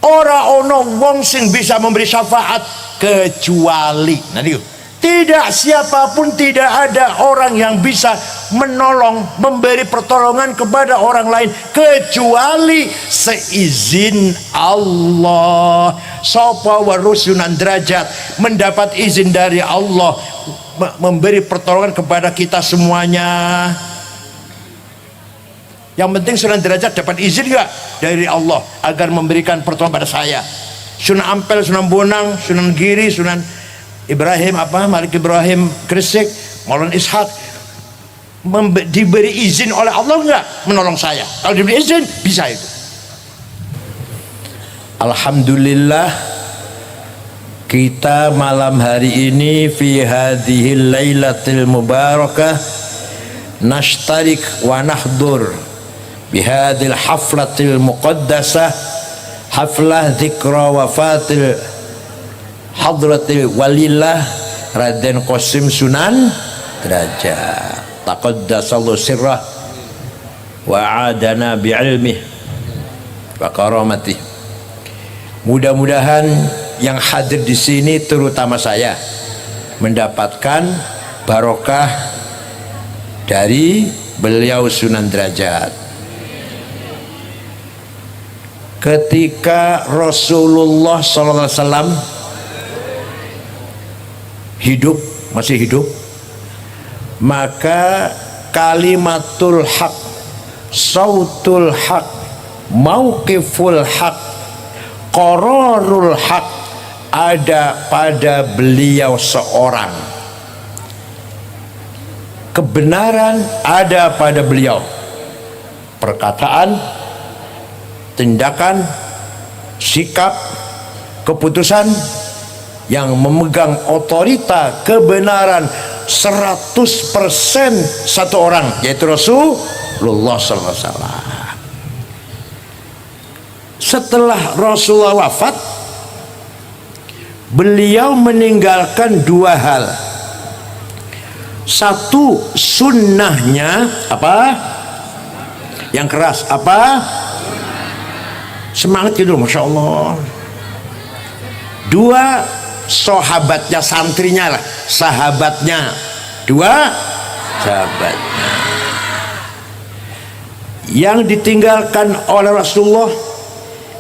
ora ono wong sing bisa memberi syafaat kecuali tidak siapapun, tidak ada orang yang bisa menolong, memberi pertolongan kepada orang lain kecuali seizin Allah. Sapa waru Sunan Derajat mendapat izin dari Allah memberi pertolongan kepada kita semuanya. Yang penting Sunan Derajat dapat izin gak dari Allah agar memberikan pertolongan pada saya. Sunan Ampel, Sunan Bonang, Sunan Giri, Sunan Ibrahim Malik Ibrahim Gresik, Maulana Ishak diberi izin oleh Allah enggak menolong saya? Kalau diberi izin bisa itu. Alhamdulillah, kita malam hari ini fi hadhil lailatil mubarakah nashtarik wa nahdur bihadil haflatil muqaddasah, haflah dzikra wafatil hadratil walillah Raden Qasim Sunan Derajat taqaddasallahu sirrah wa adana bi'ilmih wa karamatih. Mudah-mudahan yang hadir di sini terutama saya mendapatkan barokah dari beliau Sunan Derajat. Ketika Rasulullah SAW masih hidup, maka kalimatul haq, sautul haq, mauqiful haq, qararul haq ada pada beliau seorang. Kebenaran ada pada beliau. Perkataan, tindakan, sikap, keputusan yang memegang otorita kebenaran 100% satu orang, yaitu Rasulullah SAW. Setelah Rasulullah wafat, beliau meninggalkan dua hal. Satu, sunnahnya yang keras, semangat gitu, Masya Allah. Dua, sahabatnya, santrinya lah, sahabatnya. Dua, sahabatnya yang ditinggalkan oleh Rasulullah,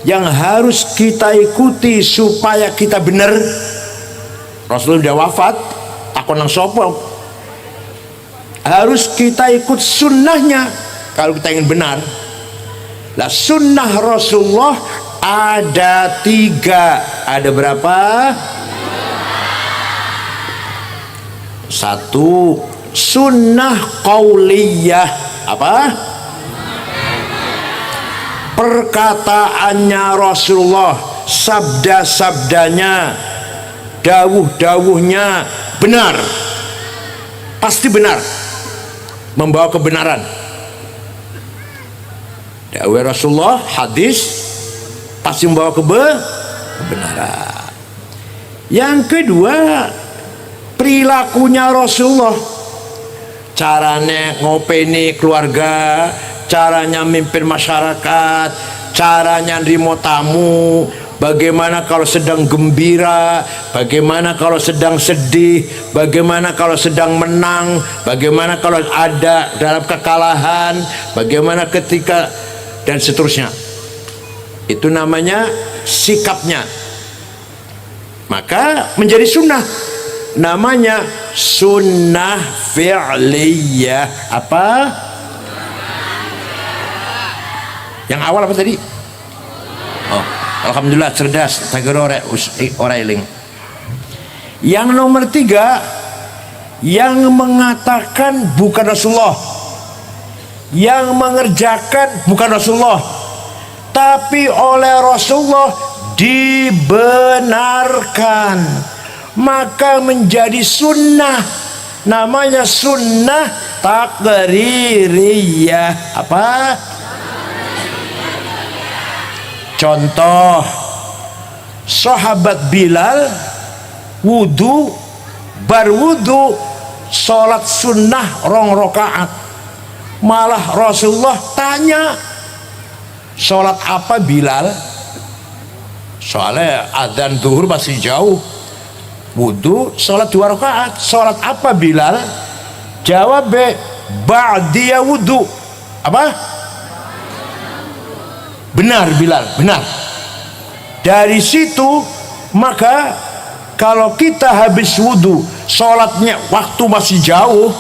yang harus kita ikuti supaya kita benar. Rasulullah sudah wafat, takon nang sopo, harus kita ikut sunnahnya kalau kita ingin benar. Lah sunnah Rasulullah ada tiga. Ada berapa? Satu, sunnah qauliyah. Perkataannya Rasulullah, sabda-sabdanya, dawuh-dawuhnya benar, pasti benar, membawa kebenaran. Dawuh Rasulullah, hadis, pasti membawa kebenaran. Yang kedua, perilakunya Rasulullah, caranya ngopeni keluarga, caranya mimpin masyarakat, caranya nerima tamu, bagaimana kalau sedang gembira, bagaimana kalau sedang sedih, bagaimana kalau sedang menang, bagaimana kalau ada dalam kekalahan, bagaimana ketika, dan seterusnya. Itu namanya sikapnya. Maka menjadi sunnah, namanya sunnah fi'liyah. Yang awal apa tadi? Oh, alhamdulillah cerdas, tak kira orang eling. Yang nomor tiga, yang mengatakan bukan Rasulullah, yang mengerjakan bukan Rasulullah, tapi oleh Rasulullah dibenarkan, maka menjadi sunnah. Namanya sunnah taqririyah. Contoh, sahabat Bilal wudu, berwudu, sholat sunnah 2 rakaat. Malah Rasulullah tanya, sholat apa Bilal? soalnya adzan zuhur masih jauh. Wudu sholat 2 rakaat. Sholat apa Bilal? Jawab ba'diya wudu. Apa? Benar Bilal, benar. Dari situ maka kalau kita habis wudu, sholatnya waktu masih jauh,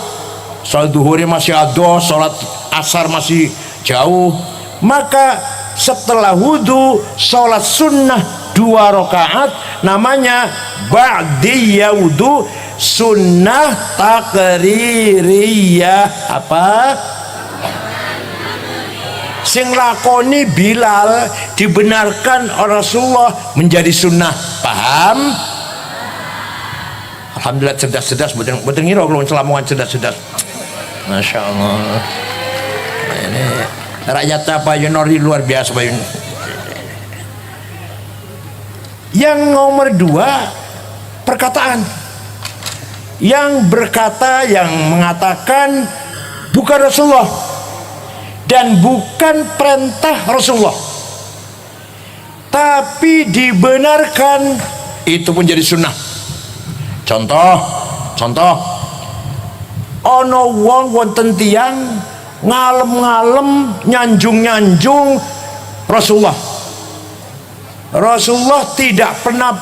sholat duhurnya masih ada, sholat asar masih jauh, maka setelah wudu sholat sunnah 2 rakaat namanya ba'diyya wudu, sunnah takririyah. Apa? Sing lakoni Bilal dibenarkan oleh Rasulullah menjadi sunnah. Paham? Alhamdulillah cerdas-cerdas, betul ngira kalau selamongan cerdas-cerdas. Masya Allah. Ini rakyat apa Yunori luar biasa Pak Yun. Yang nomor 2 perkataan. Yang berkata, yang mengatakan bukan Rasulullah dan bukan perintah Rasulullah, tapi dibenarkan, itu pun jadi sunnah. Contoh ono wong wonten tiyang ngalem-ngalem nyanjung-nyanjung Rasulullah. Rasulullah tidak pernah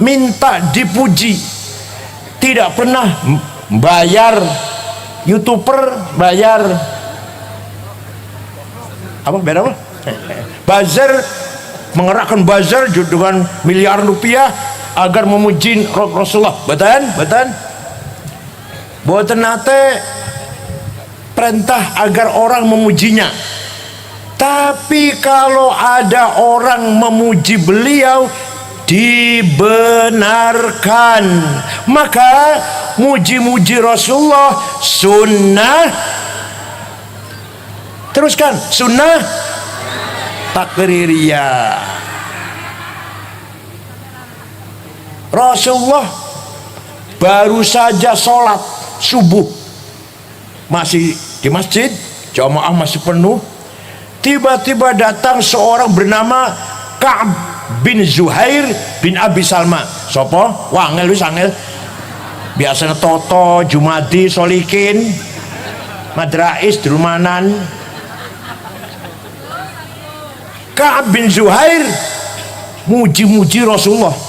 minta dipuji, tidak pernah bayar YouTuber, bayar apa? Bayar apa? Buzzer, mengerahkan buzzer dengan miliar rupiah agar memuji Rasulullah. Betul? Boten nate perintah agar orang memujinya. Tapi kalau ada orang memuji beliau dibenarkan, maka muji-muji Rasulullah sunnah. Teruskan, sunnah takririyah. Rasulullah baru saja sholat subuh, masih di masjid, jamaah masih penuh. Tiba-tiba datang seorang bernama Ka'ab bin Zuhair bin Abi Salma. Sopo? Wangel wis angel. Biasanya Toto, Jumadi, Solikin, Madrais, Drumanan. Ka'ab bin Zuhair muji-muji Rasulullah.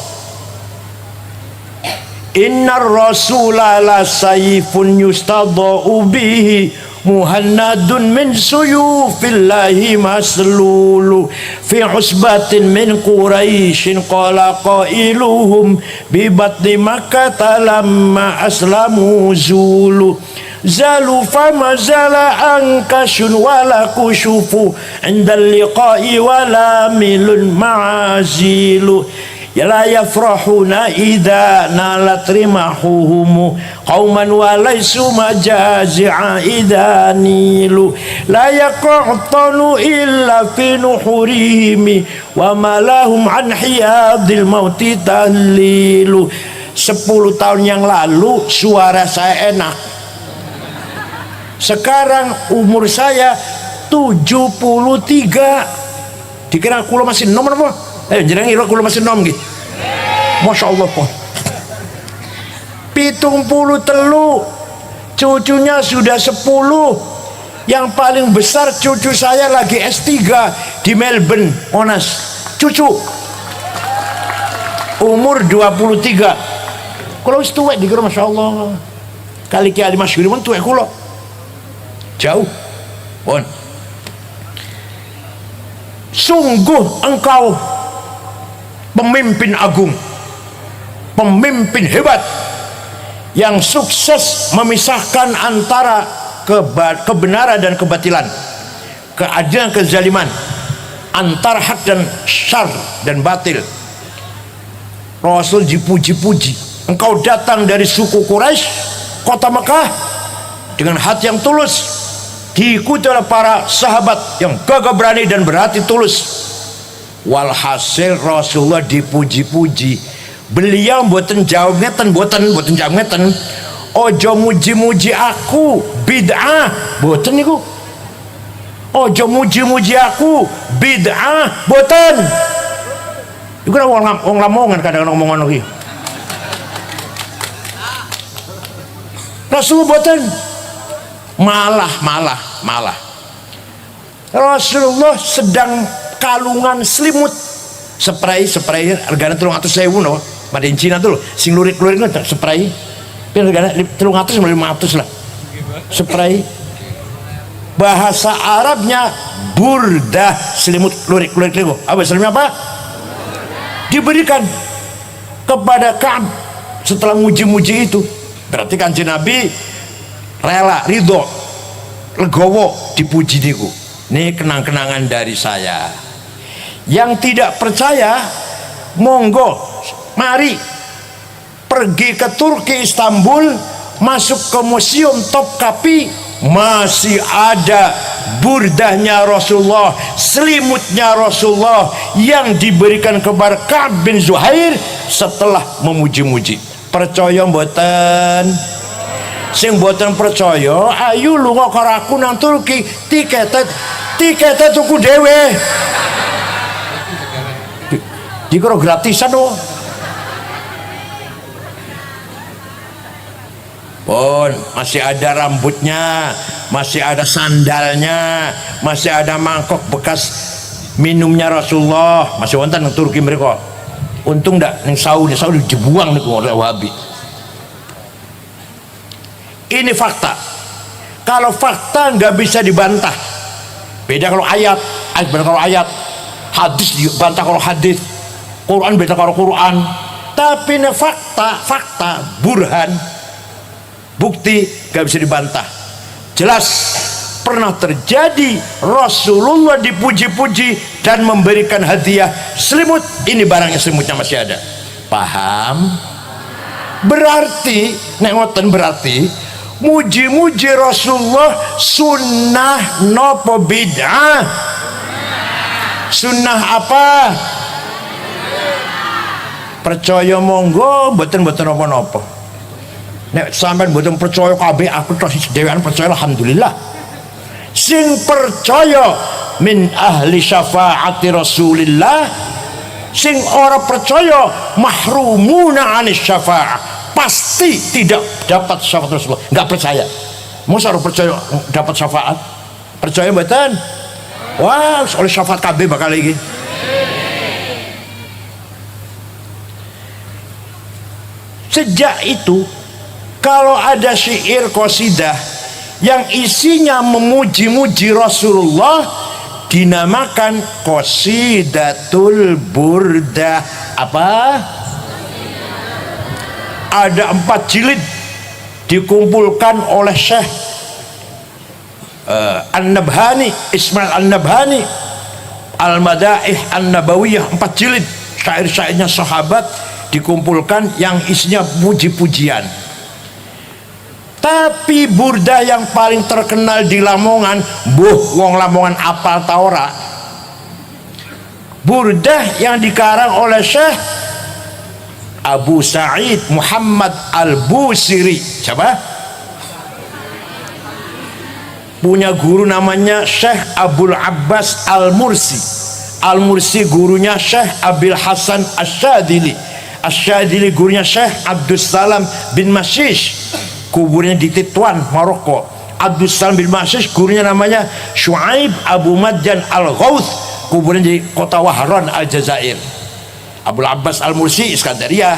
Innar rasula la sayfun yustadau bihi muhannadun min suyufillahi maslulu fi usbatin min quraishin qala qailuhum bi batni makkah lamma aslamu zulu zalu fama zala ankashun wala kushufu indal liqa'i wala milun ma'azilu la yafrahuna idza nalat rimahuhum qauman wa laysu majazi'a idza nilu la yaqtanu illa fi nuhurihim wa ma lahum an hiyadil mauti tahlilu. 10 tahun yang lalu suara saya enak, sekarang umur saya 73. Dikira kula masih nom apa? Jenengan ngira kula masih nom nggih. Masya Allah kok. 73, cucunya sudah 10. Yang paling besar cucu saya lagi S3 di Melbourne, Monas. Cucu umur 23. Kalau wis tuwek dikira Masya Allah. Kali ki Ali Masyhur pun tuwek kula. Jauh. Pun. Sungguh engkau pemimpin agung, pemimpin hebat yang sukses memisahkan antara kebenaran dan kebatilan, keadilan kezaliman, antara hak dan syar dan batil. Rasul dipuji-puji. Engkau datang dari suku Quraisy, kota Mekah, dengan hati yang tulus, diikuti oleh para sahabat yang gagah berani dan berhati tulus. Walhasil Rasulullah dipuji-puji. Beliau mboten jawab ngeten, mboten jawab ngeten. Ojo muji-muji aku bid'ah, mboten niku. Ojo muji-muji aku bid'ah, mboten. Iku wong lamongan kadang ngomong ngono iki. Rasulullah boten, malah Rasulullah sedang kalungan selimut spray harganya 300.000 no, pada Cina tuh sing lurik-lurik no spray pin harganya 300-500 lah spray. Bahasa Arabnya burdah, selimut lurik-lurik itu apa selimut apa? Diberikan kepada Ka'ab setelah muji-muji itu. Berarti Kanjeng Nabi rela, ridho, legowo dipuji niku. Ini kenang-kenangan dari saya. Yang tidak percaya, monggo, mari pergi ke Turki, Istanbul, masuk ke Museum Topkapi, masih ada burdahnya Rasulullah, selimutnya Rasulullah yang diberikan kepada Ka'ab bin Zuhair setelah memuji-muji. Percaya mboten? Sing mboten percaya, ayo lunga karo aku nang Turki, tiketnya tuku dhewe. Dikira gratisan loh. Pun masih ada rambutnya, masih ada sandalnya, masih ada mangkok bekas minumnya Rasulullah, masih wonten nang Turki mereka. Untung ndak ning Saudi dibuang niku oleh Wahabi. Ini fakta. Kalau fakta nggak bisa dibantah. Beda kalau ayat beda kalau ayat, hadis dibantah kalau hadis, Quran beda kalau Quran. Tapi ini fakta, burhan, bukti gak bisa dibantah. Jelas pernah terjadi Rasulullah dipuji-puji dan memberikan hadiah selimut. Ini barangnya, selimutnya masih ada. Paham? Berarti nek ngoten, berarti muji-muji Rasulullah sunnah nopo bid'ah? Sunnah apa? Percaya monggo, boten napa-napa. Nek sampean mboten percaya kabeh, aku terus dewean percaya, alhamdulillah. Sing percaya min ahli syafaati Rasulillah, sing ora percaya mahrumuna anis syafa'ah, pasti tidak dapat syafaat Rasulullah. Enggak percaya. Masa ora percaya dapat syafaat? Percaya mboten? Wah, oleh syafaat kabeh bakal iki. Sejak itu, kalau ada syair qasidah yang isinya memuji-muji Rasulullah, dinamakan qasidatul burdah. Apa? Ada 4 jilid, dikumpulkan oleh Syekh An-Nabhani, Ismail An-Nabhani, Al-Madaih An-Nabawiyah, 4 jilid syair-syairnya sahabat dikumpulkan yang isinya puji-pujian. Tapi burdah yang paling terkenal di Lamongan, wong Lamongan apal ta ora? Burdah yang dikarang oleh Syekh Abu Sa'id Muhammad Al-Busiri. Siapa? Punya guru namanya Syekh Abul Abbas Al-Mursi. Al-Mursi gurunya Syekh Abil Hasan Asyadili. Asyadili gurunya Syekh Abdus Salam bin Mashish, kuburnya di Tituan, Maroko. Abdus Salam bin Mashish gurunya namanya Syuaib Abu Madjan Al-Ghauth, kuburnya di kota Wahran Al-Jazair. Abul Abbas Al-Mursi Iskandaria,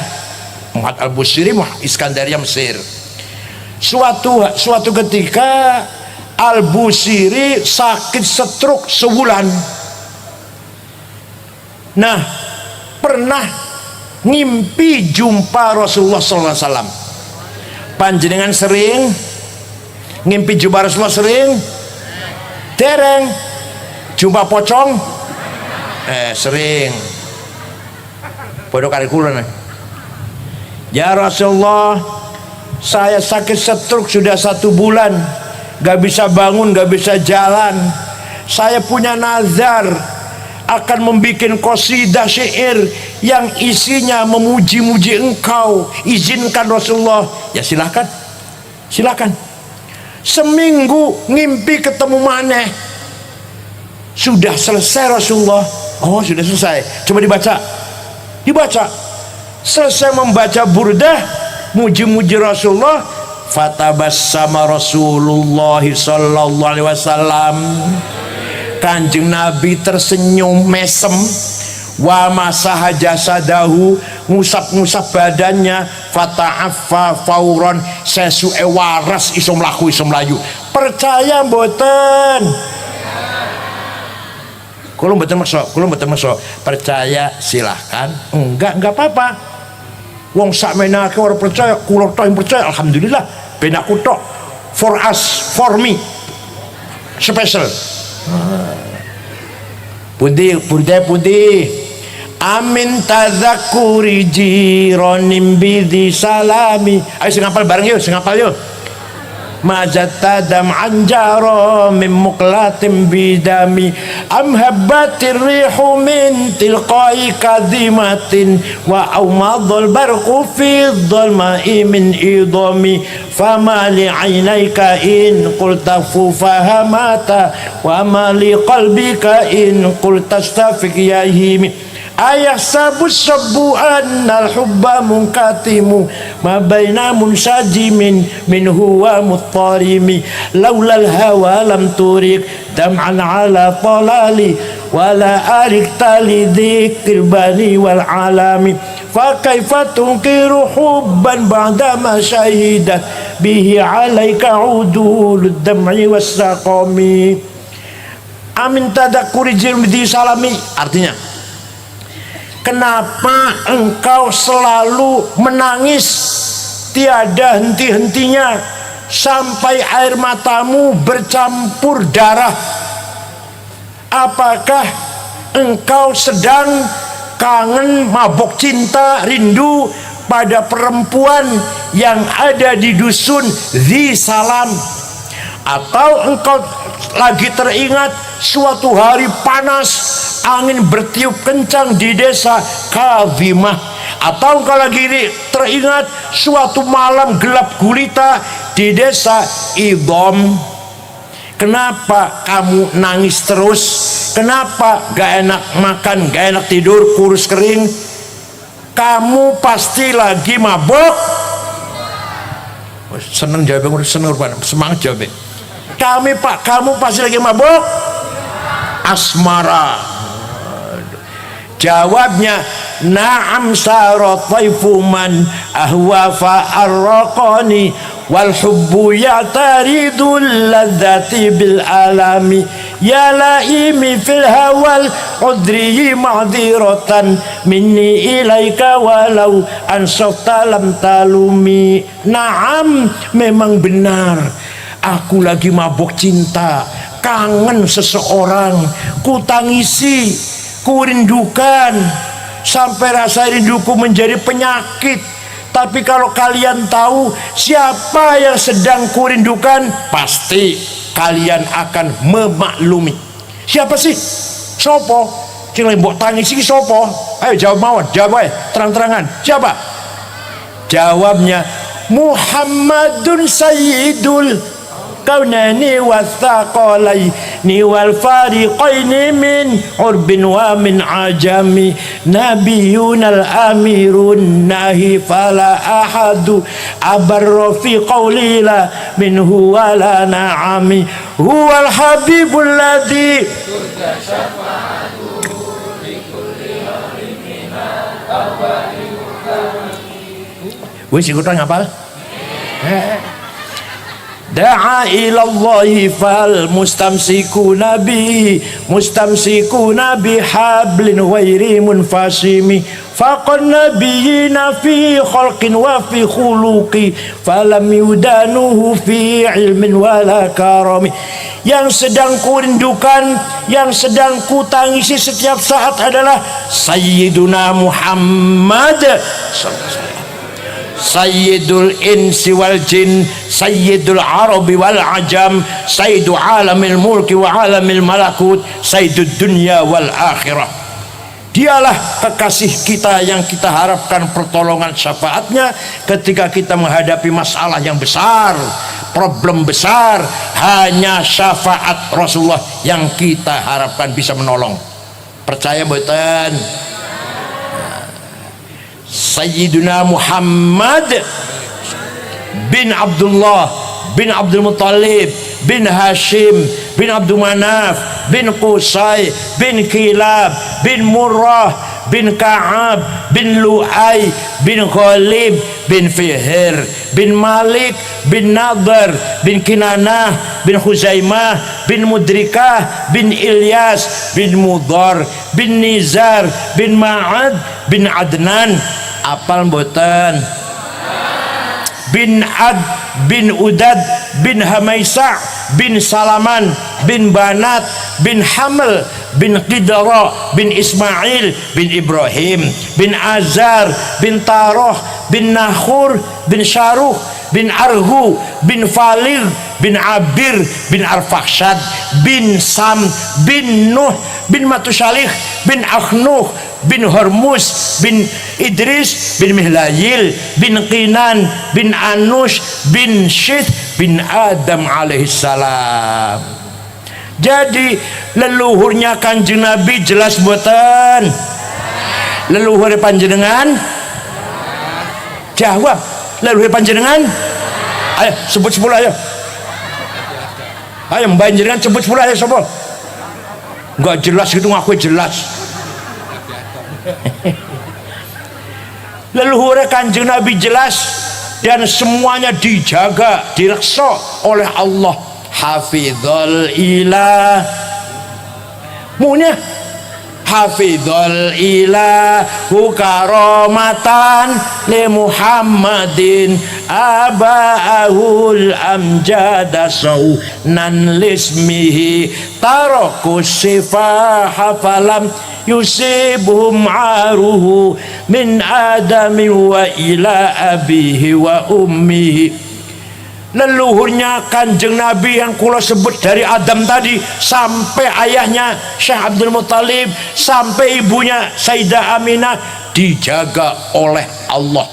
Muhammad Al-Busiri Iskandaria Mesir. Suatu ketika Al-Busiri sakit stroke sebulan. Nah, pernah ngimpi jumpa Rasulullah SAW. Panjenengan sering ngimpi jumpa Rasulullah? Sering? Dereng? Jumpa pocong? Sering. Bodoh kali kula. Ya Rasulullah, saya sakit stroke sudah 1 bulan, gak bisa bangun, gak bisa jalan. Saya punya nazar akan membuat qasidah syair yang isinya memuji-muji engkau. Izinkan Rasulullah. Ya silakan, silakan. Seminggu ngimpi ketemu maneh, sudah selesai Rasulullah. Oh sudah selesai, coba dibaca. Dibaca. Selesai membaca burdah, muji-muji Rasulullah, fatabassama Rasulullah sallallahu alaihi wasallam. Kanjeng Nabi tersenyum mesem, wa masaha jasadahu, ngusap-ngusap badannya, fata'affa fauron, sesuke waras iso mlaku iso mlayu. Percaya mboten? Kalau mboten maksa, percaya silahkan, enggak apa-apa. Wong sakmenake ora percaya, kula tok percaya, alhamdulillah. Ben aku tok, for us, for me, special. Pundi amin tadzakuri jironim bidhi salami. Ayo sing hafal bareng yuk, sing hafal yuk. Majatadam anjaro min muklatim bidami am habbatir rihu min tilqai kadhimatin wa aumadul barqu fi dhalma'i min idami fama li aynayka in qulta fahamata wa ma li qalbika in qulta astafiq yahimi ayah sabus sabu annal hubba munkatimu ma baina munsajimin min huwa muttarimi laulal hawa lam turik dam'an ala talali wala arik tali dzikr bani wal alami fa kaifa tunkiru hubban ba'da ma syahidat bihi alaika udul dam'i was saqami. Amin tadakuri jirmidi salami, artinya kenapa engkau selalu menangis tiada henti-hentinya sampai air matamu bercampur darah? Apakah engkau sedang kangen, mabok cinta, rindu pada perempuan yang ada di dusun Dzi Salam? Atau engkau lagi teringat suatu hari panas, angin bertiup kencang di desa Kadhimah? Atau engkau lagi teringat suatu malam gelap gulita di desa Idham? Kenapa kamu nangis terus? Kenapa gak enak makan, gak enak tidur, kurus kering? Kamu pasti lagi mabok. Seneng jawabnya, seneng semangat jawabnya. Kamu pasti lagi mabok asmara. Jawabnya, na'am sarat taifu man ahwa fa'arraqani wal hubbu ya'taridul ladzati bil alami ya laimi fil hawal udri ma'dziratan minni ilaika walau ansafta lam talumi. Na'am, memang benar, aku lagi mabuk cinta, kangen seseorang, ku tangisi, ku rindukan, sampai rasa rinduku menjadi penyakit. Tapi kalau kalian tahu siapa yang sedang ku rindukan, pasti kalian akan memaklumi. Siapa sih? Sopo? Sing mbok tangisi ki sopo? Ayo jawab mawon, jawab ae terang-terangan. Siapa? Jawabnya, Muhammadun Sayyidul kaunani wathaqalaini wal fariqaini min urbin wa min ajami nabiyun al amirun nahi fala ahadu abarra fi qawli la minhu wala na'ami huwal habibul ladhi wis ikutan ngapal? Da'a ilallahi fal mustamsikuna bihablin ghairi munfasimi faqan nabiyina fi khalqin wa fi khuluqi falam yudanuhu fi ilmin wala karami. Yang sedang ku rindukan, yang sedang ku tangisi setiap saat adalah Sayyiduna Muhammad Sayyidul insi wal jin, Sayyidul arabi wal ajam, Sayyidu alamil mulki wa alamil malakut, Sayyidud dunya wal akhirah. Dialah kekasih kita yang kita harapkan pertolongan syafaatnya ketika kita menghadapi masalah yang besar, problem besar. Hanya syafaat Rasulullah yang kita harapkan bisa menolong. Percaya mboten? Sayyiduna Muhammad bin Abdullah bin Abdul Muttalib bin Hashim bin Abdul Manaf bin Qusay bin Kilab bin Murrah bin Ka'ab bin Lu'ay bin Ghalib bin Fihr bin Malik bin Nadar bin Kinanah bin Khuzaimah bin Mudrikah bin Ilyas bin Mudhar bin Nizar bin Ma'ad bin Adnan. Apal mboten? Bin Ad bin Udad bin Hamaisa bin Salaman bin Banat bin Haml bin Qidra bin Ismail bin Ibrahim bin Azar bin Taroh bin Nahur bin Syaruh bin Arhu bin Falir bin Abir bin Arfakhshad bin Sam bin Nuh bin Matusalih bin Akhnuh bin Hormuz bin Idris bin Mihlayil bin Qinan bin Anush bin Syith bin Adam alaihissalam. Jadi leluhurnya Kanjeng Nabi jelas mboten? Leluhur panjenengan? Jawab. Leluhur panjenengan? Ayo sebut 10 ayo. Ayo mbak jenengan sebut 10 ayo sapa? Enggak jelas gitu ngaku jelas. Leluhur Kanjeng Nabi jelas dan semuanya dijaga, direksa oleh Allah. Hafizul ilah munya hafizul ilahu karamatan li Muhammadin abaahul amjada saunan lismihi tarakus sifaha falam yusibuhum aruhu min adami wa ila abihi wa ummihi. Leluhurnya Kanjeng Nabi yang kula sebut dari Adam tadi sampai ayahnya Syekh Abdul Muttalib sampai ibunya Sayyidah Aminah dijaga oleh Allah.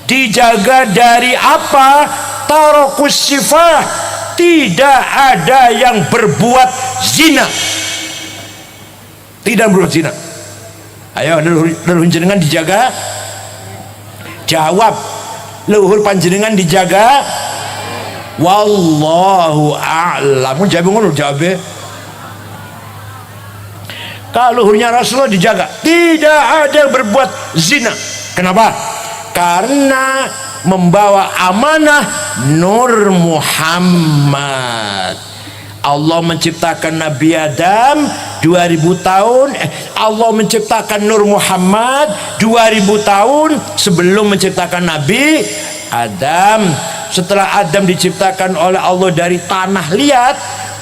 Dijaga dari apa? Tarakus sifah, tidak ada yang berbuat zina. Tidak berbuat zina. Ayo leluhur jenengan dijaga. Jawab. Leluhur panjenengan dijaga. Wallahu a'lam. Jawab ngono jawab. Kalau luhurnya Rasulullah dijaga, tidak ada yang berbuat zina. Kenapa? Karena membawa amanah Nur Muhammad. Allah menciptakan Nabi Adam 2000 tahun, Allah menciptakan Nur Muhammad 2000 tahun sebelum menciptakan Nabi Adam. Setelah Adam diciptakan oleh Allah dari tanah liat,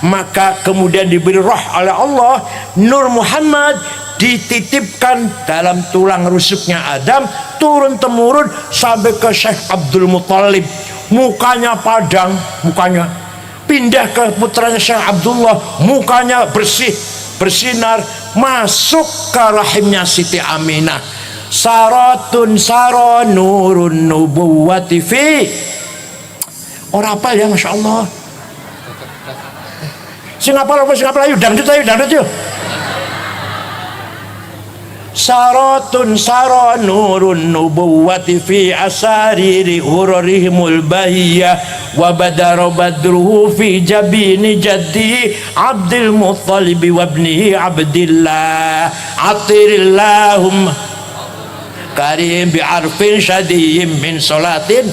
maka kemudian diberi roh oleh Allah, Nur Muhammad dititipkan dalam tulang rusuknya Adam, turun temurun sampai ke Syekh Abdul Muttalib. Mukanya padang, mukanya pindah ke putranya Syekh Abdullah, mukanya bersih, bersinar, masuk ke rahimnya Siti Aminah. Saratun sara nurun nubuwati fi. Orang apa ya, Masya Allah. Sing apal ayo dangdut yuk. Saratun sara nurun nubuwati fi asariri urarihimul bahiyah wa badara badruhu fi jabini jaddi Abdul Muttalib wa ibnihi Abdillah atirillahum karim bi'arfin syadiyim min salatin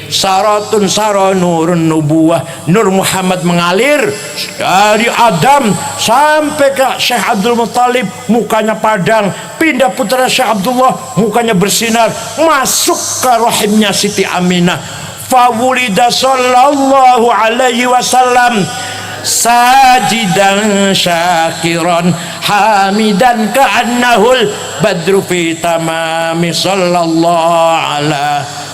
Saratun sara nurun nubuwah, Nur Muhammad mengalir dari Adam sampai ke Syekh Abdul Muttalib, mukanya padang, pindah putra Syekh Abdullah, mukanya bersinar, masuk ke rahimnya Siti Aminah. Fawulida sallallahu alaihi wasallam sajidan syakiran hamidan ka'annahul badru fi tamami sallallahu alaihi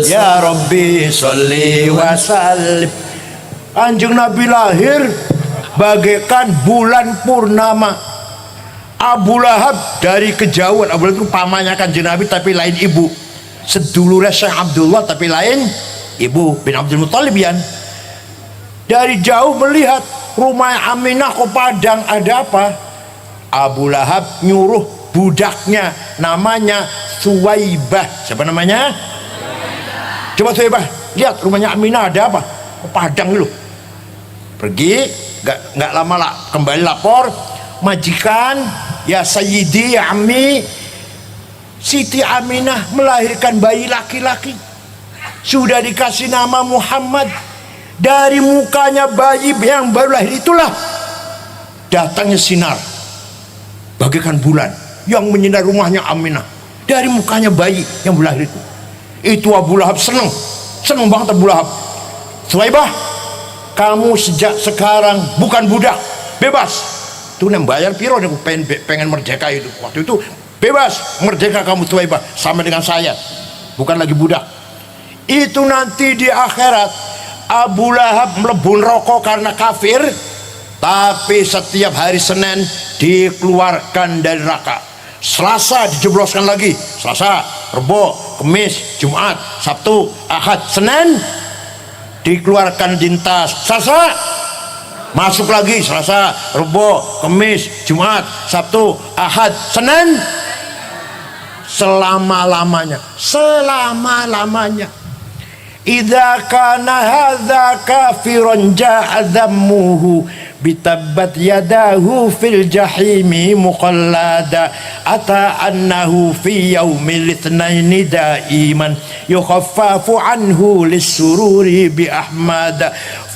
ya Rabbi sholli wa sallim. Kanjeng Nabi lahir bagaikan bulan purnama. Abu Lahab dari kejauhan, Abu Lahab itu pamannya Kanjeng Nabi tapi lain ibu, sedulurnya Syekh Abdullah tapi lain ibu, bin Abdul Muttalib yan. dari jauh melihat rumah Aminah kok padang, ada apa? Abu Lahab nyuruh budaknya namanya Suwaibah. Siapa namanya? Coba Suwaibah, lihat rumahnya Aminah ada apa? Oh, padang dulu. Pergi, nggak lama lah kembali lapor, majikan, ya Sayyidi, ya Ammi, Siti Aminah melahirkan bayi laki-laki, sudah dikasih nama Muhammad. Dari mukanya bayi yang baru lahir itulah datangnya sinar bagaikan bulan yang menyinari rumahnya Aminah. Dari mukanya bayi yang baru lahir itu Abu Lahab seneng banget. Abu Lahab, Suwaibah, kamu sejak sekarang bukan budak, bebas. Itu yang bayar piro, pengen merdeka itu. Waktu itu bebas, merdeka kamu Suwaibah, sama dengan saya, bukan lagi budak. Itu nanti di akhirat Abu Lahab melebur rokok karena kafir, tapi setiap hari Senin dikeluarkan dari neraka. Selasa dijebloskan lagi, Selasa, Rebo, Kamis, Jumat, Sabtu, Ahad, Senin dikeluarkan dintas. Selasa masuk lagi, Selasa, Rebo, Kamis, Jumat, Sabtu, Ahad, Senin, selama-lamanya. Idza kana hadza kafiran ja'a dhammuhu bitabbat yadahu fil jahimi muqallada ata annahu fi yaumil itsnaini daiman yukhaffafu anhu lis-sururi bi ahmad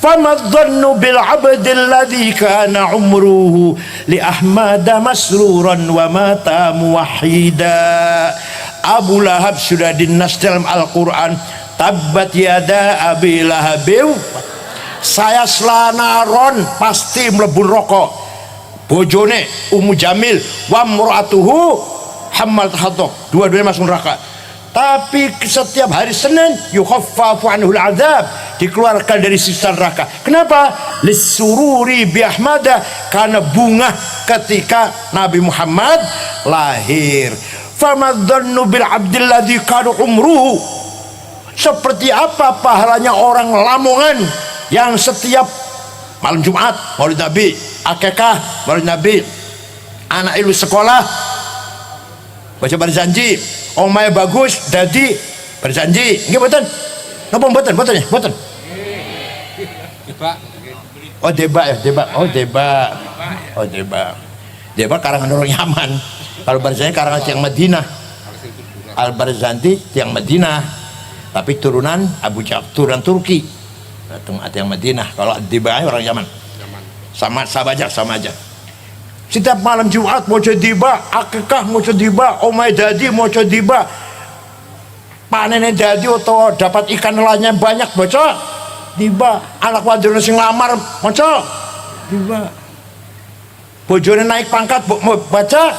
fama dhannu bil 'abdi alladhi kana umruhu li ahmad masruran wa mata muwahhida. Abu Lahab sudah dinas dalam Al-Qur'an, tabbat yada abi lahabin, saya selanaron pasti mlebu rokok. Bojone Ummu Jamil wa muratuhu hammal hatab, dua-duanya masuk neraka. Tapi setiap hari Senin yukhaffafu anhu al-adzab, dikeluarkan dari siksa neraka. Kenapa? Lisururi bi ahmada, karena bunga ketika Nabi Muhammad lahir. Famadhannu bil abdil ladzi kana umruhu, seperti apa pahalanya orang Lamongan yang setiap malam Jumat Maulid Nabi, akikah Maulid Nabi, anak ilu sekolah baca berjanji, omae bagus dadi berjanji. Nggih mboten? Napa mboten ya? Mboten. Oh deba ya, deba. Oh deba. Oh deba. Deba karangan orang Yaman. Kalau Barzanji karangan tiang Madinah. Al-Barzanji tiang Madinah, tapi turunan Abu Ja'far, turunan Turki. Tiang Madinah. Kalau deba orang Yaman. Sama aja. Setiap malam Jumat mau diba, akikah mau diba, omai dadi mau diba, panen dadi atau dapat ikan nelayan banyak baca diba, anak wadon sing lamar baca diba, bojone naik pangkat baca,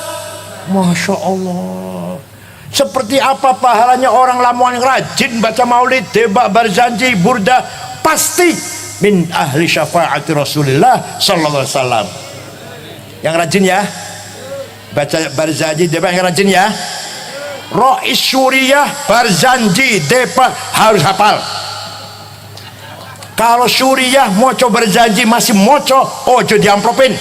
masya Allah. Seperti apa pahalanya orang Lamongan yang rajin baca maulid, deba, Barzanji, burda, pasti min ahli syafaati Rasulullah sallallahu alaihi wasallam. Yang rajin ya baca Barzanji, deba, yang rajin ya. Rois Suriyah, Barzanji, deba harus hafal. Kalau Suriyah moco Barzanji masih moco, ojo diamplopin.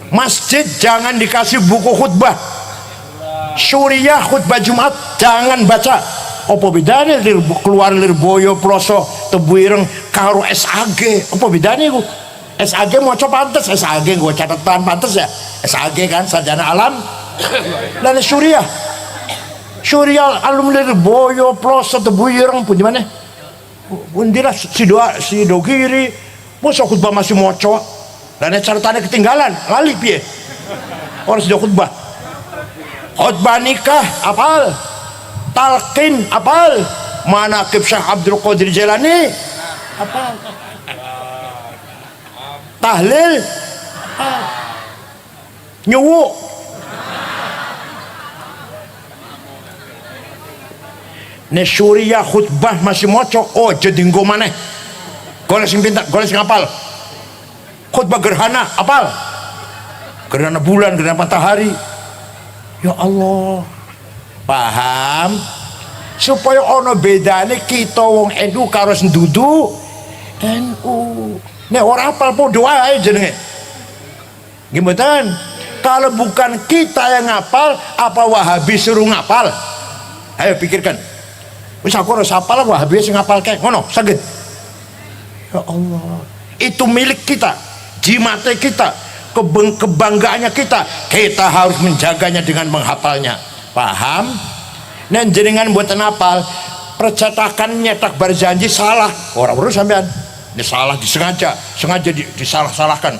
Masjid jangan dikasih buku khutbah. Suriyah khutbah Jumat jangan baca. Apa bedanya keluar Lirboyo, Ploso, Tebuireng karo SAG? Apa bedanya iku? SAG moco pantes, SAG gue catatan pantes ya. SAG kan sarjana alam. Dan Suriyah alumni Lirboyo, Ploso, Tebuireng pun di mana? Pundilah Sido Kiri. Masa khutbah masih moco? Dan catatannya ketinggalan, lali piye? Orang sudah khutbah nikah apal, talqin apal, manaqib Syekh Abdul Qadir Jailani apal, tahlil apal, nyuwu. Ne Suriyah khutbah masih moco, oh jadi nggo maneh. Golek sing pintar, golek sing apal. Khutbah gerhana apal, gerhana bulan, gerhana matahari. Ya Allah, paham? supaya ono bedane kita wong NU karo sendudu NU. Nek ora apal podo ae jenenge. Nggih mboten? Kalau bukan kita yang ngapal, apa Wahabi suruh ngapal? Ayo pikirkan. Wis aku ora hafal, Wahabi sing ngapal kae ngono, saged. Ya Allah, itu milik kita, jimate kita, kebanggaannya kita. Kita harus menjaganya dengan menghafalnya. Paham? Nen jenengan buatan hafal, percetakan nyetak berjanji salah, orang urus sampean. Ini salah disengaja, disalah-salahkan.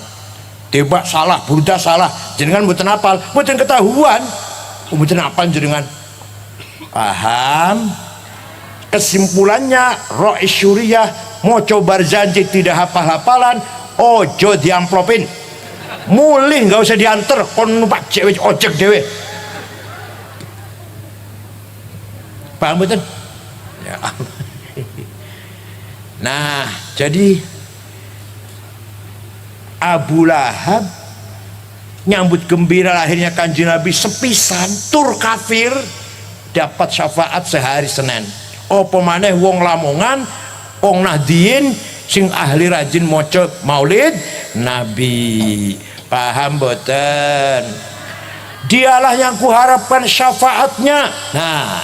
Tebak salah, burda salah, jenengan buatan hafal, buatan ketahuan, buatan hafal jenengan. Paham? Kesimpulannya, Rois Syuriah mau coba berjanji tidak hafal-hafalan, ojo diamplopin, mulih nggak usah diantar, kon numpak cewek ojek dewe. Paham betul? Ya. Nah, jadi Abu Lahab nyambut gembira lahirnya Kanjeng Nabi sepisan tur kafir dapat syafaat sehari Senin. Apa maneh wong Lamongan, wong Nahdien sing ahli rajin maca Maulid Nabi. Paham boten? Dialah yang kuharapkan syafaatnya. Nah,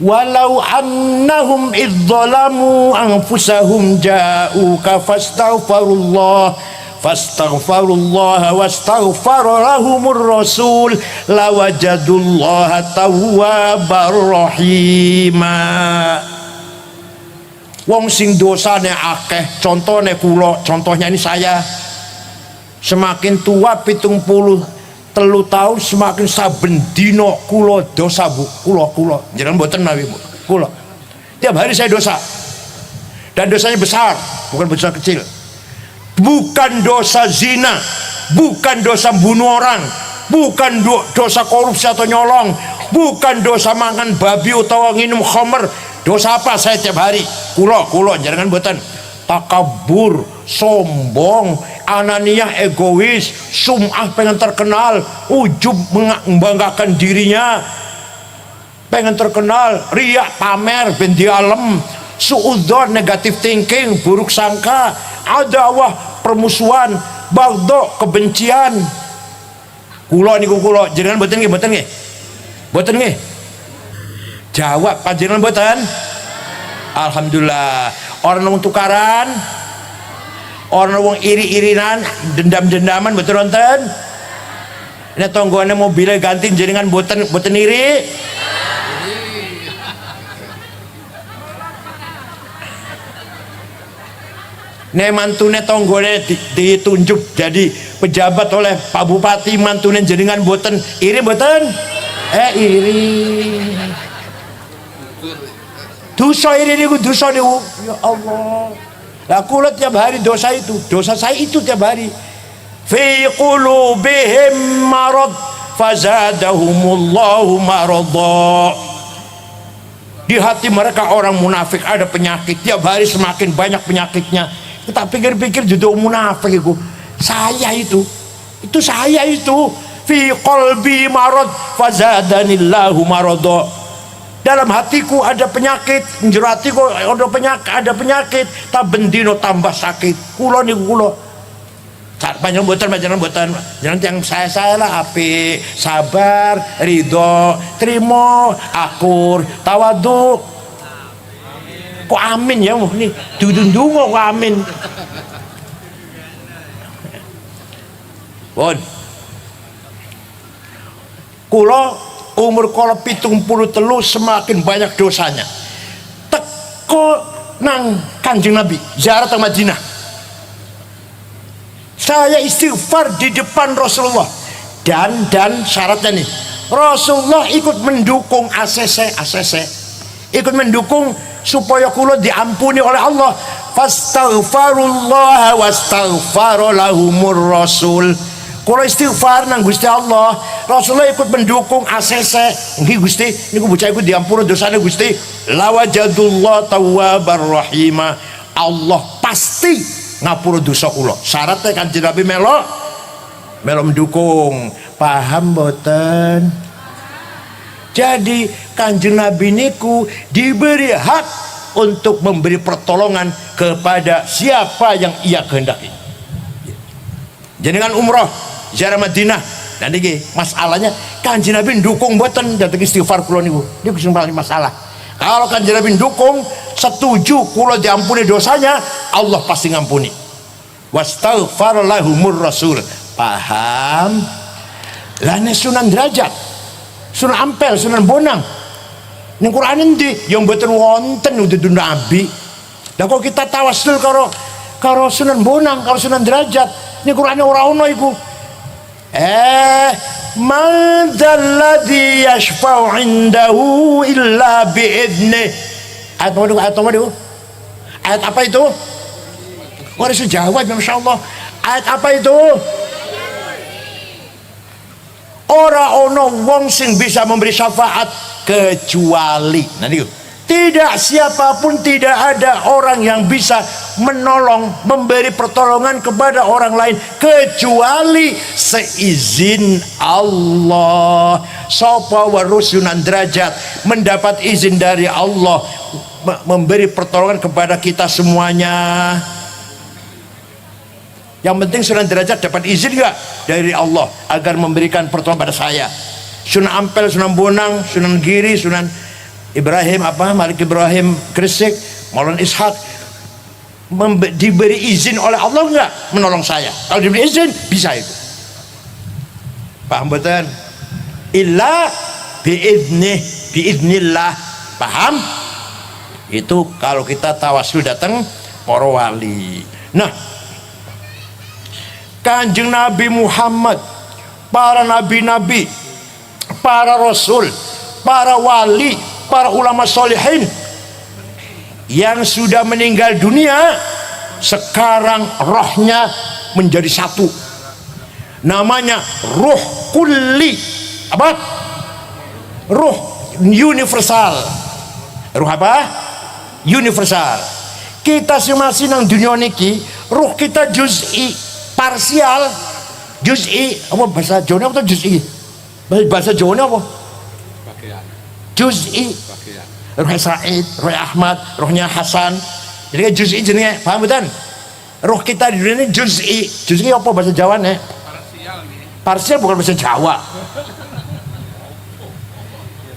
walau annahum idzalamu anfusahum ja'uka fastaghfirullah wastaghfara lahumur rasul lawajadullaha tawwabar rahima. Wong sing dosane akeh, contone kula, contohnya ini saya, semakin tua 73 tahun semakin saben dino kula dosa bu, kula jangan boten nawi bu, kula tiap hari saya dosa, dan dosanya besar, bukan dosa kecil, bukan dosa zina, bukan dosa bunuh orang, bukan dosa korupsi atau nyolong, bukan dosa makan babi atau minum khamr. Dosa apa saya tiap hari? Kula jangan boten takabur, sombong, ananiyah, egois, sum'ah pengen terkenal, ujub membanggakan dirinya, pengen terkenal, riak pamer ben dialem, suudzon negatif thinking, buruk sangka, adawah permusuhan, bagdo kebencian. Kula niku kula jenengan boten nggih? Boten nggih? Jawab panjenengan boten? Alhamdulillah. Orang wong tukaran, orang wong iri-irinan, dendam-dendaman betul nonton. Ini tonggone mobilnya ganti jenengan boten iri. Nek mantune tonggone ditunjuk jadi pejabat oleh Pak Bupati, mantune jenengan boten iri boten? Iri. Dosa ini niku, dosa niku. Ya Allah. Lah kula tiap hari dosa itu, dosa saya itu tiap hari. Fi qulubihim marad fazadahumullahu marada. Di hati mereka orang munafik ada penyakit, tiap hari semakin banyak penyakitnya. Kita pikir-pikir judul munafik itu. Saya itu saya itu. Fi qalbi marad fazadanillahu marada. Dalam hatiku ada penyakit, njero hatiku ada penyakit, tak bendino tambah sakit. Kula niku kula. Panjenengan boten. Jangan yang saya lah apik, sabar, ridho, terima, akur, tawadhu. Kok amin ya nih? Dudung-dungo kok amin. Bon. Kula umur kala 73 semakin banyak dosanya. Teko nang Kanjeng Nabi, ziarah ke Madinah. Saya istighfar di depan Rasulullah. Dan syaratnya nih, Rasulullah ikut mendukung ACC. Ikut mendukung supaya kula diampuni oleh Allah. Fastaghfirullah wastaghfara lahumur rasul. Kalau istighfar nang Gusti Allah, Rasulullah ikut mendukung ACC. Nggih Gusti, niku bocah iku diampura dosane Gusti. Lawajadullah tawwabar rahima. Allah pasti ngapura dosa kula. Syaratnya Kanjeng Nabi melo mendukung. Paham boten? Jadi Kanjeng Nabi niku diberi hak untuk memberi pertolongan kepada siapa yang ia kehendaki. Jenengan umroh ziarah Madinah, dan iki masalahnya Kanjeng Nabi ndukung mboten dateng istighfar kula niku. Niku sing paling masalah. Kalau Kanjeng Nabi ndukung, setuju kula diampuni dosanya, Allah pasti ngampuni. Wastaghfar lahumur rasul. Paham? Lah nek Sunan Derajat, Sunan Ampel, Sunan Bonang ning Quran endi yang mboten wonten dudu Nabi. Lah kok kita tawasul karo Sunan Bonang, karo Sunan Derajat, ning Quran ora ono iku. Man dzalladzi yashfa'u 'indahu illa bi'idnih. Ayat apa itu? Orang bisa jawab, Masya Allah. Ayat apa itu? Ora ono wong sing bisa memberi syafaat kecuali. Nanti tidak siapapun, tidak ada orang yang bisa menolong, memberi pertolongan kepada orang lain kecuali seizin Allah. Sapa warus Sunan Derajat mendapat izin dari Allah memberi pertolongan kepada kita semuanya. Yang penting Sunan Derajat dapat izin gak dari Allah agar memberikan pertolongan pada saya. Sunan Ampel, Sunan Bonang, Sunan Giri, Sunan Ibrahim Malik Ibrahim Gresik, Maulana Ishak diberi izin oleh Allah enggak menolong saya? Kalau diberi izin bisa itu. Paham betul? Illa biidnillah. Paham? Itu kalau kita tawasul datang para wali. Nah, Kanjeng Nabi Muhammad, para nabi-nabi, para rasul, para wali, para ulama solehin yang sudah meninggal dunia, sekarang rohnya menjadi satu, namanya ruh kulli. Apa? Ruh universal. Ruh apa? Universal. Kita masing-masing nang dunia niki, ruh kita juz'i, parsial. Juz'i apa bahasa Jawa atau juz'i? Bahasa Jawa apa? Juz'i. Roh Said, roh Ahmad, rohnya Hasan. Jadi kan juz'i jenenge, paham betul? Roh kita di dunia ini juz'i. Juz'i apa bahasa Jawa nih? Parsial bukan bahasa Jawa.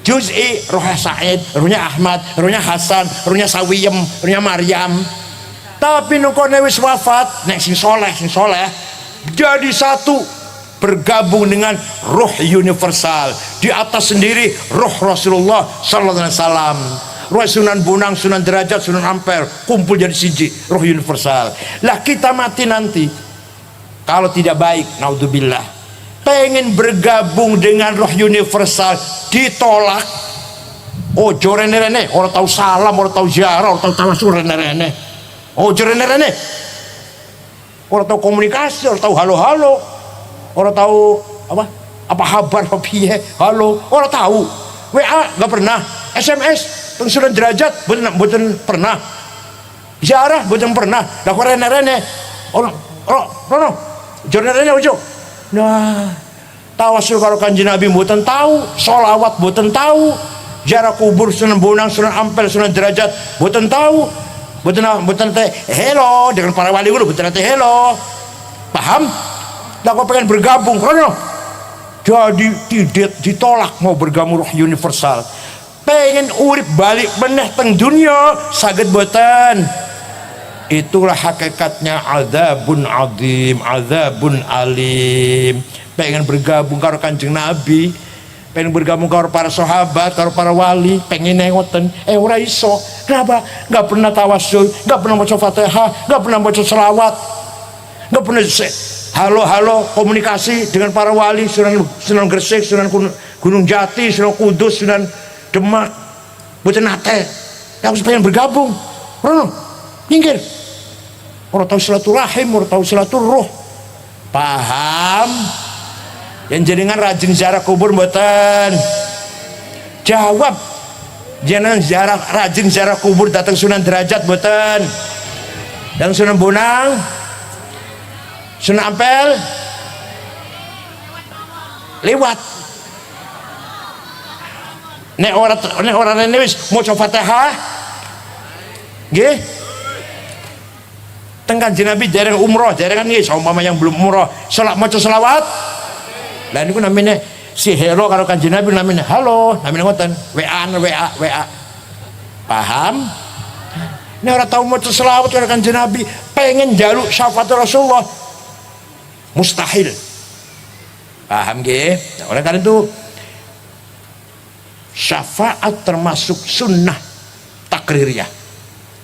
Juz'i, roh Said, rohnya Ahmad, rohnya Hasan, rohnya Sawiyem, rohnya Maryam. Tapi nukone wis wafat, nek sing soleh jadi satu, bergabung dengan ruh universal. Di atas sendiri ruh Rasulullah sallallahu alaihi wasallam. Ruh Sunan Bonang, Sunan Derajat, Sunan Ampel kumpul jadi siji, ruh universal. Lah kita mati nanti kalau tidak baik, naudzubillah, pengen bergabung dengan roh universal, ditolak. Ojo rene-rene, orang tahu salam, orang tahu ziarah, orang tahu tawasul rene-rene. Ojo rene-rene. Orang tahu komunikasi, orang tahu halo-halo, orang tahu apa kabar, apa piye, halo, orang tahu. WA nggak pernah, SMS teng Sunan Derajat mboten pernah, ziarah mboten pernah. Lah kok rene-rene, orang rene ojo. Nah, tawasul karo Kanjeng Nabi mboten tahu, sholawat mboten tahu, ziarah kubur Sunan Bonang, Sunan Ampel, Sunan Derajat mboten tahu. Betul teh hello dengan para wali dulu, betul teh hello. Paham? Lah kok pengen bergabung kono. Jadi tidak ditolak mau bergabung roh universal. Pengen urip balik meneh teng dunia saged boten. Itulah hakikatnya azabun azim, azabun alim. Pengen bergabung karo Kanjeng Nabi, pengen bergabung karo para sahabat, karo para wali, pengen ngoten, ora iso. Kenapa? Nggak pernah tawasul, nggak pernah baca Fatihah, nggak pernah baca selawat, nggak pernah halo komunikasi dengan para wali, Sunan Gresik, Sunan Gunung Jati, Sunan Kudus, Sunan Demak, boten nate. Yang pengen bergabung, rono, minggir. Orang tahu silaturahim, orang tahu silaturruh. Paham? Yang jenengan rajin ziarah kubur mboten? Jawab. Jangan rajin ziarah kubur datang Sunan Derajat mboten? Dan Sunan Bonang, Sunan Ampel lewat. nek ora rene wis maca Fatihah nggih teng Kanjeng Nabi dereng umroh dereng nggih saumpama yang belum umroh salat maca selawat lah niku namanya si hero karo Kanjeng Nabi namanya halo namanya ngoten WA paham nek ora tau maca selawat karo Kanjeng Nabi pengen njaluk syafaat Rasulullah mustahil paham nggih oleh karena itu syafaat termasuk sunnah takririyah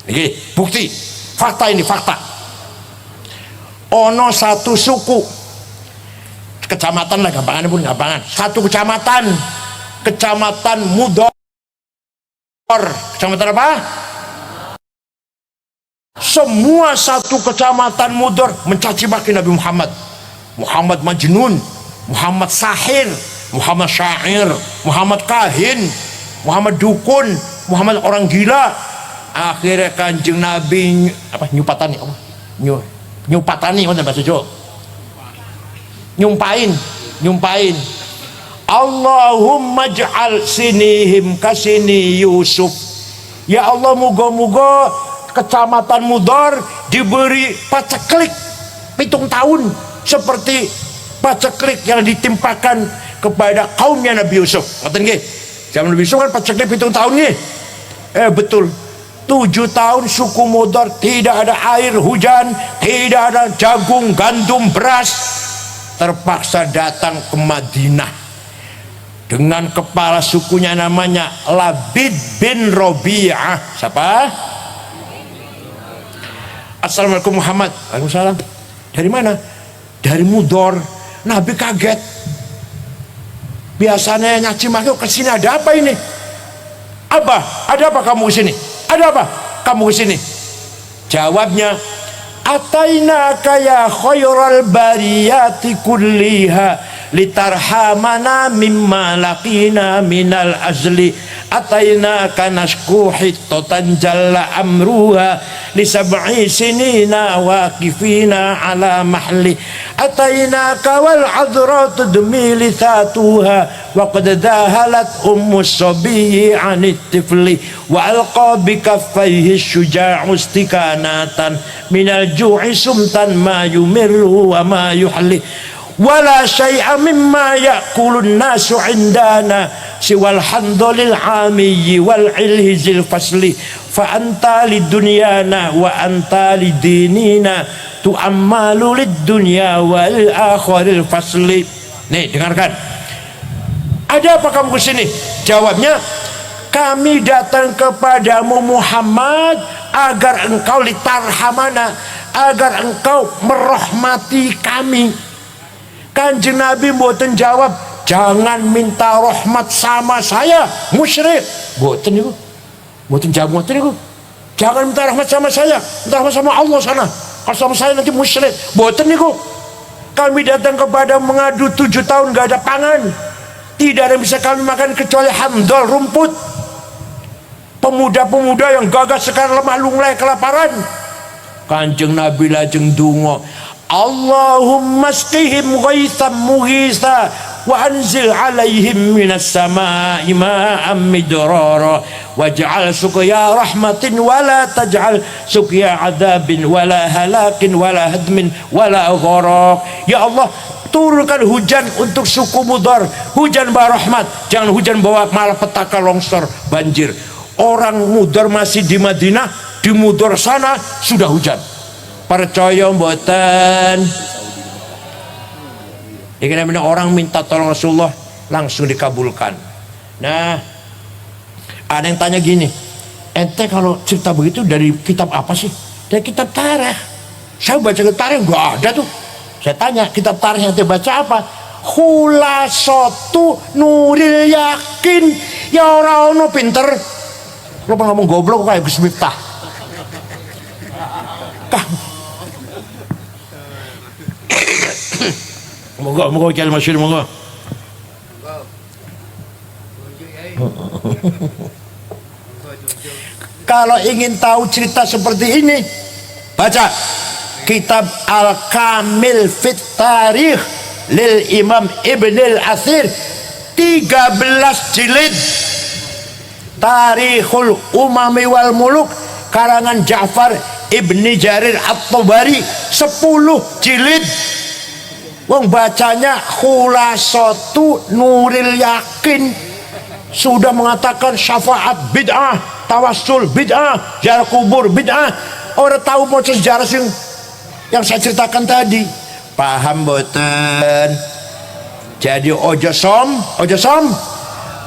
nggih bukti fakta ini fakta ono satu suku kecamatan lah gampangan pun gampangan satu kecamatan Mudor kecamatan apa semua satu kecamatan Mudor mencaci maki Nabi Muhammad majnun Muhammad sahir Muhammad syair Muhammad kahin Muhammad dukun Muhammad orang gila akhirnya Kanjeng Nabi apa nyupatani apa nyupatani apa bahasa Jawa nyumpain Allahumma ja'al sinihim kasini Yusuf ya Allah muga-muga kecamatan Mudor diberi paceklik 7 tahun seperti paceklik yang ditimpakan kepada kaumnya Nabi Yusuf ngoten nggih zaman Nabi Yusuf kan paceklik 7 tahun nggih betul 7 tahun suku Mudor tidak ada air hujan tidak ada jagung gandum beras terpaksa datang ke Madinah dengan kepala sukunya namanya Labid bin Robi'ah siapa? Assalamualaikum Muhammad waalaikumsalam dari mana? dari Mudor Nabi kaget biasanya nyaci maki kesini ada apa ini? ada apa kamu kesini? ada apa kamu kesini? jawabnya atainaka ya khairal bariyati kulliha litarhamana mimma laqina minal azli atainaka nashku hittatan jalla amruha lisab'i sinina waqifina ala mahli atainaka wal adra tudmi lithatuha wa qad dahalat ummus sabiyyi anit tifli wa alqa bi kaffayhi syuja'u istikanatan minal ju'i sumtan ma yumirru wa ma yuhli wala syai'a mimma ya'kulun nasu indana siwal handolil amiyyi wal ilhizil fasli fa anta lidunyana wa anta lidinina tu'ammalu lidunya wal akhiril fasli. Nih dengarkan, ada apa kamu kesini? Jawabnya, kami datang kepadamu Muhammad agar engkau litarhamana, agar engkau merahmati kami. Kanjeng Nabi mboten jawab, jangan minta rahmat sama saya musyrik. Mboten niku. Mboten jawab mboten niku. Jangan minta rahmat sama saya, minta rahmat sama Allah sana. Kalau sama saya nanti musyrik. Mboten niku. Kami datang kepada mengadu 7 tahun gak ada pangan. Tidak ada yang bisa kami makan kecuali hamdol rumput. Pemuda-pemuda yang gagah sekarang lemah lunglai kelaparan. Kanjeng Nabi lajeng donga, Allahumma asqihim ghaithan mughitha wa anzil alaihim minas samaa'i ma'an midrara waj'al suqya rahmatin wala taj'al suqya adabin wala halakin wala hadmin wala gharaq. Ya Allah, turunkan hujan untuk suku Mudor, hujan bawa rahmat, jangan hujan bawa malapetaka, longsor, banjir. Orang Mudor masih di Madinah, di Mudor sana sudah hujan. Percaya mboten? Ini namanya orang minta tolong Rasulullah langsung dikabulkan. Nah, ada yang tanya gini, ente kalau cerita begitu dari kitab apa sih? Dari kitab tarikh. Saya baca kitab tarikh nggak ada tuh. Saya tanya, kitab tarikh yang ente baca apa? Khulasatu Nuril Yakin. Ya orang ono pinter. Lo ngomong goblok kayak Gus Miftah. Moga kiai masyhur moga. Kalau ingin tahu cerita seperti ini, baca kitab Al-Kamil Fit Tarikh lil Imam Ibn Al-Athir, 13 jilid. Tarikhul Umami wal Muluk karangan Ja'far Ibni Jarir At-Tabari 10 jilid. Wong bacanya Khulasatu Nuril Yakin, sudah mengatakan syafaat bid'ah, tawassul bid'ah, ziarah kubur bid'ah. Orang tahu mau sejarah yang saya ceritakan tadi. Paham boten? Jadi ojo som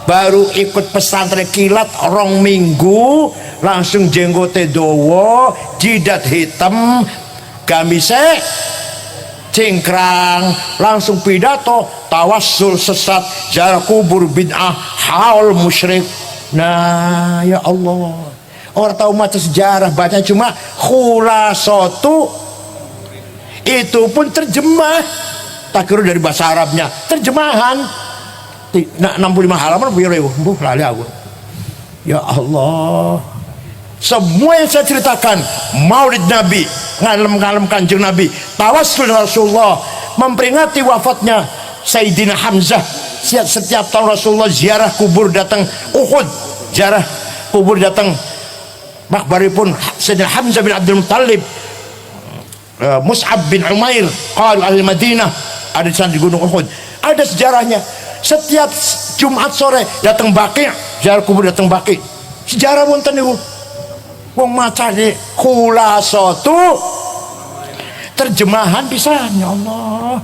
baru ikut pesantren kilat 2 minggu langsung jenggote dowo, jidat hitam, gamise cingkrang, langsung pidato tawassul sesat, ziarah kubur bid'ah, haul musyrik. Nah ya Allah, orang tahu mata sejarah baca cuma Khulasatu, itu pun terjemah takir dari bahasa Arabnya, terjemahan 65 halaman lali aku. Ya Allah, semua yang saya ceritakan, maulid Nabi, ngalem kanjeng Nabi, tawassul Rasulullah, memperingati wafatnya Sayyidina Hamzah. Setiap tahun Rasulullah ziarah kubur datang Uhud, ziarah kubur datang makbaripun Sayyidina Hamzah bin Abdul Muttalib, Mus'ab bin Umair qal al-Madinah, ada di Gunung Uhud, ada sejarahnya. Setiap Jumat sore datang Baqi', ziarah kubur datang Baqi', sejarah wonten niku. Wong macane Khulasatu, terjemahan pisan. Ya Allah,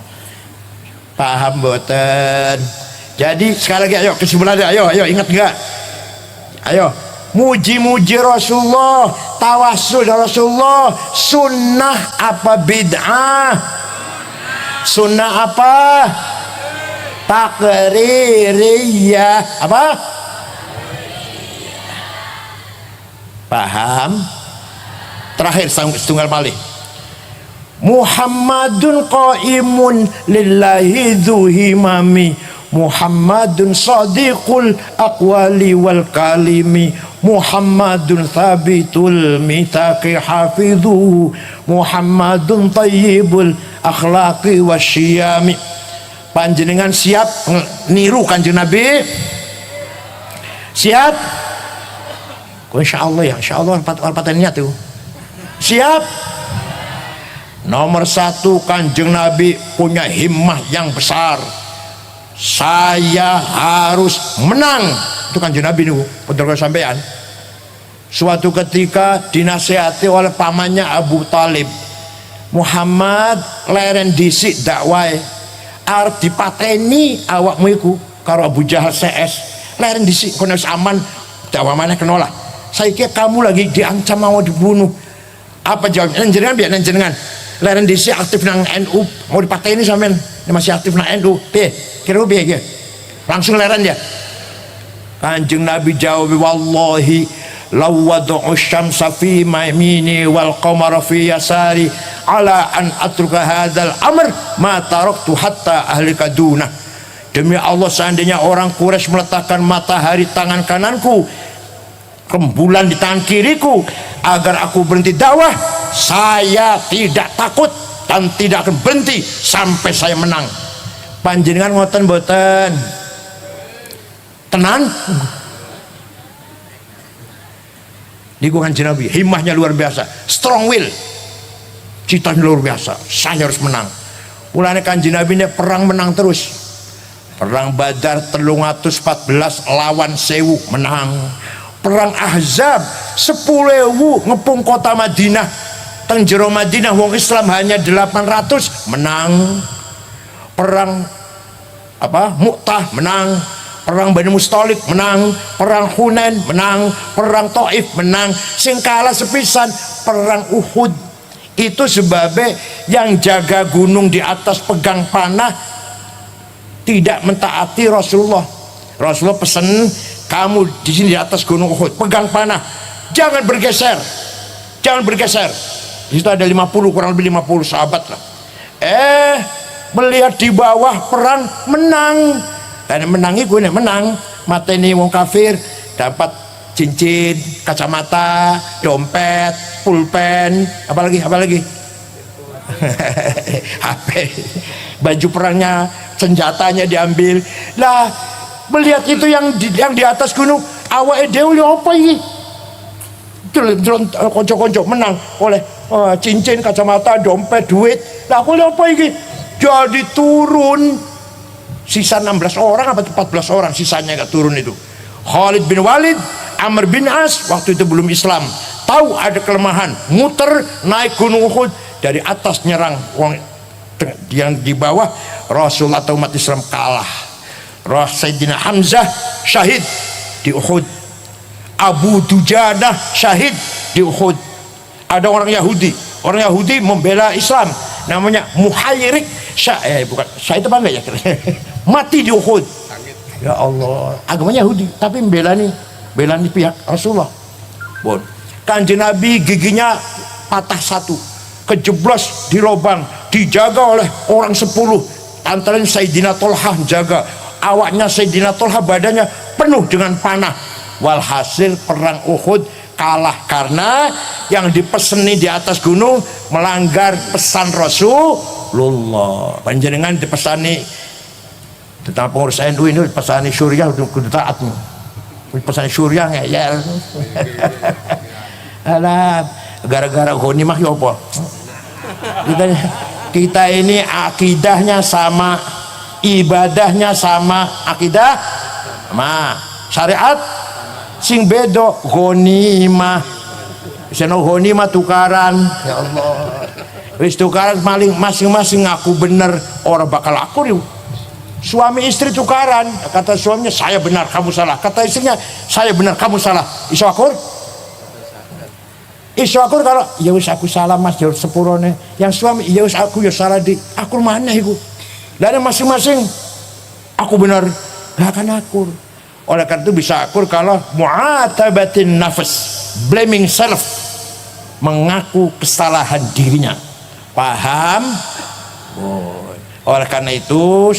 paham boten? Jadi sekali lagi ayo kesimpulannya, ayo ingat enggak? Ayo muji-muji Rasulullah, tawassul Rasulullah, sunnah apa bid'ah? Sunnah apa? Takririyah apa? Paham? Terakhir setunggal malih, Muhammadun qaimun lillahi dzuhimami, Muhammadun sadiqul aqwali wal kalimi, Muhammadun thabitul mitaqi hafidhu, Muhammadun tayyibul akhlaqi wasyiyami. Panjenengan siap niru kanjeng Nabi? Siap? Insyaallah ya, insyaallah empat niat tuh. Siap? Nomor 1, kanjeng Nabi punya himmah yang besar. Saya harus menang. Itu kanjeng Nabi nih, betul sampean. Suatu ketika dinasihati oleh pamannya Abu Talib, Muhammad leren disik dakwah, arep dipateni awakmu iku karo Abu Jahal CS, leren disik kono wis aman, dakwah maneh kenolah. Saya kira kamu lagi diancam mau dibunuh. Apa jawabnya? Jenengan biar jenengan leren disik aktif nang NU, mau dipateni sampean masih aktif nang NU. Piye? Kira piye? Langsung leren ya. Kanjeng Nabi jawab, wallahi law wad'u syamsa fi yamini wal qamara fi yasari ala an atruka hadzal amr ma taraktu hatta ahlika duna. Demi Allah, seandainya orang Quraisy meletakkan matahari tangan kananku, rembulan di tangan kiriku, agar aku berhenti dakwah, saya tidak takut dan tidak akan berhenti sampai saya menang. Panjenengan ngoten boten? Tenan? Niku kanjeng Nabi, himmahnya luar biasa, strong will, citanya luar biasa, saya harus menang. Mulane kanjeng Nabi ini perang menang terus. Perang Badar 314 lawan 1000 menang. Perang Ahzab 10.000 ngepung kota Madinah, teng jero Madinah wong Islam hanya 800 menang. Perang Mu'tah menang, perang Bani Mustalik menang, perang Hunain menang, perang Taif menang. Sing kalah sepisan perang Uhud. Itu sebabnya yang jaga gunung di atas pegang panah tidak mentaati Rasulullah. Rasulullah pesan, kamu di sini di atas gunung Uhud pegang panah, jangan bergeser, jangan bergeser. Di situ ada 50, kurang lebih 50 sahabat lah. Melihat di bawah perang menang, dan menangi gue nih menang, mateni wong kafir, dapat cincin, kacamata, dompet, pulpen, apalagi HP, baju perangnya, senjatanya diambil. Lah melihat itu yang di atas gunung awake dhewe lho apa iki? Konco-konco menang oleh cincin, kacamata, dompet, duit. Lah aku lho apa iki? Jadi turun sisa 16 orang apa 14 orang sisanya gak turun itu. Khalid bin Walid, Amr bin As waktu itu belum Islam, tahu ada kelemahan, muter naik gunung Uhud, dari atas nyerang yang di bawah. Rasul atau umat Islam kalah. Sayyidina Hamzah syahid di Uhud, Abu Dujanah syahid di Uhud. Ada orang Yahudi membela Islam, namanya Muhayrik bukan syahid apa enggak ya mati di Uhud. Ya Allah, agamanya Yahudi tapi membela nih pihak Rasulullah. Kanjeng Nabi giginya patah satu, kejeblos di lubang, dijaga oleh orang 10, antara Sayyidina Tolhah jaga. Awaknya Sayyidina Tolhah badannya penuh dengan panah. Walhasil perang Uhud kalah karena yang dipeseni di atas gunung melanggar pesan Rasulullah. Panjenengan dipesani tentang pengurus NU ini, dipesani Suriah kudu taatmu, dipesani Suriah ngeyel. Alah, gara-gara ghanimah ya apa? Kita ini akidahnya sama, ibadahnya sama, akidah sama, syariat sing bedo ghanimah. Seno ghanimah tukaran. Ya Allah. Wis tukaran maling masing-masing ngaku bener, orang bakal akur yuk. Suami istri tukaran, kata suaminya saya benar kamu salah, kata istrinya saya benar kamu salah. Iso akur? Iso akur kalau ya wis aku salah mas, ya sepurone. Yang suami ya wis aku ya salah di akur mana iku? Dari masing-masing aku benar, gak akan akur. Oleh karena itu bisa akur kalau mu'atabatin nafas, blaming self, mengaku kesalahan dirinya. Paham? Oleh karena itu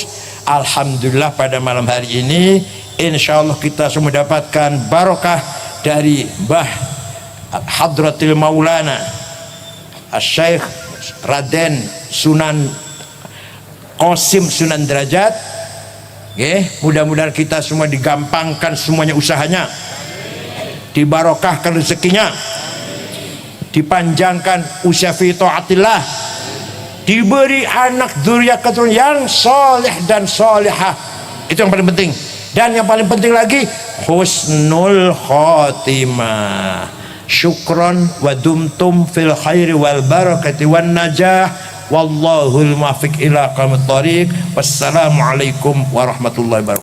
alhamdulillah pada malam hari ini insyaallah kita semua mendapatkan barokah dari Mbah Hadratil Maulana Syekh Raden Sunan Qasim Sunan Derajat. Mudah-mudahan kita semua digampangkan semuanya usahanya, dibarokahkan rezekinya, dipanjangkan usia fi taatillah, diberi anak dzurriyyah keturunan yang soleh dan solehah. Itu yang paling penting. Dan yang paling penting lagi husnul khotimah. Syukron wa dumtum fil khairi wal barakati wan najah. Wallahul muwaffiq ila aqwamit thoriq. Wassalamualaikum warahmatullahi wabarakatuh.